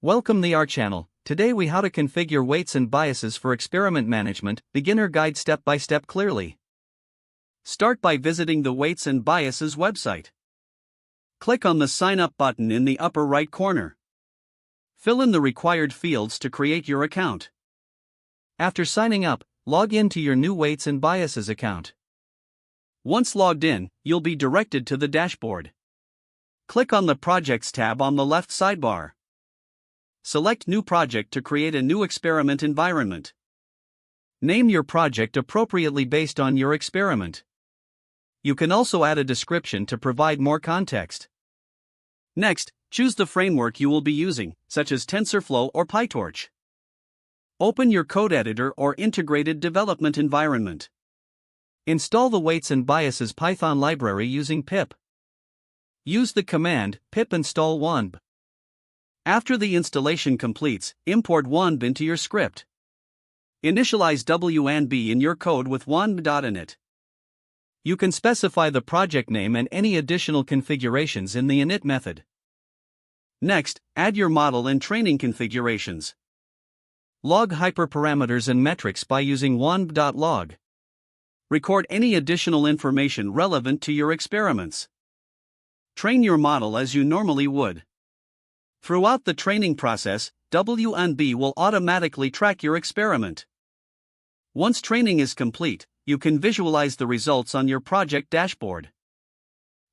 Welcome to our channel. Today we how to configure weights and biases for experiment management, beginner guide step by step clearly. Start by visiting the Weights and Biases website. Click on the Sign Up button in the upper right corner. Fill in the required fields to create your account. After signing up, log in to your new Weights and Biases account. Once logged in, you'll be directed to the dashboard. Click on the Projects tab on the left sidebar. Select New Project to create a new experiment environment. Name your project appropriately based on your experiment. You can also add a description to provide more context. Next, choose the framework you will be using, such as TensorFlow or PyTorch. Open your code editor or integrated development environment. Install the Weights and Biases Python library using pip. Use the command pip install wanb. After the installation completes, import wanb into your script. Initialize WANB in your code with wanb.init. You can specify the project name and any additional configurations in the init method. Next, add your model and training configurations. Log hyperparameters and metrics by using wanb.log. Record any additional information relevant to your experiments. Train your model as you normally would. Throughout the training process, WANB will automatically track your experiment. Once training is complete, you can visualize the results on your project dashboard.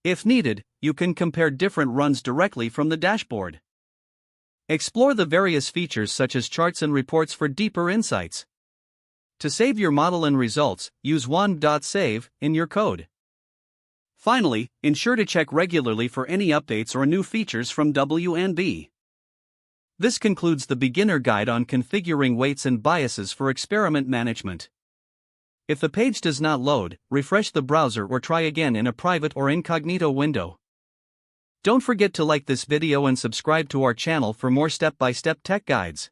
If needed, you can compare different runs directly from the dashboard. Explore the various features such as charts and reports for deeper insights. To save your model and results, use wanb.save in your code. Finally, ensure to check regularly for any updates or new features from WANB. This concludes the beginner guide on configuring weights and biases for experiment management. If the page does not load, refresh the browser or try again in a private or incognito window. Don't forget to like this video and subscribe to our channel for more step-by-step tech guides.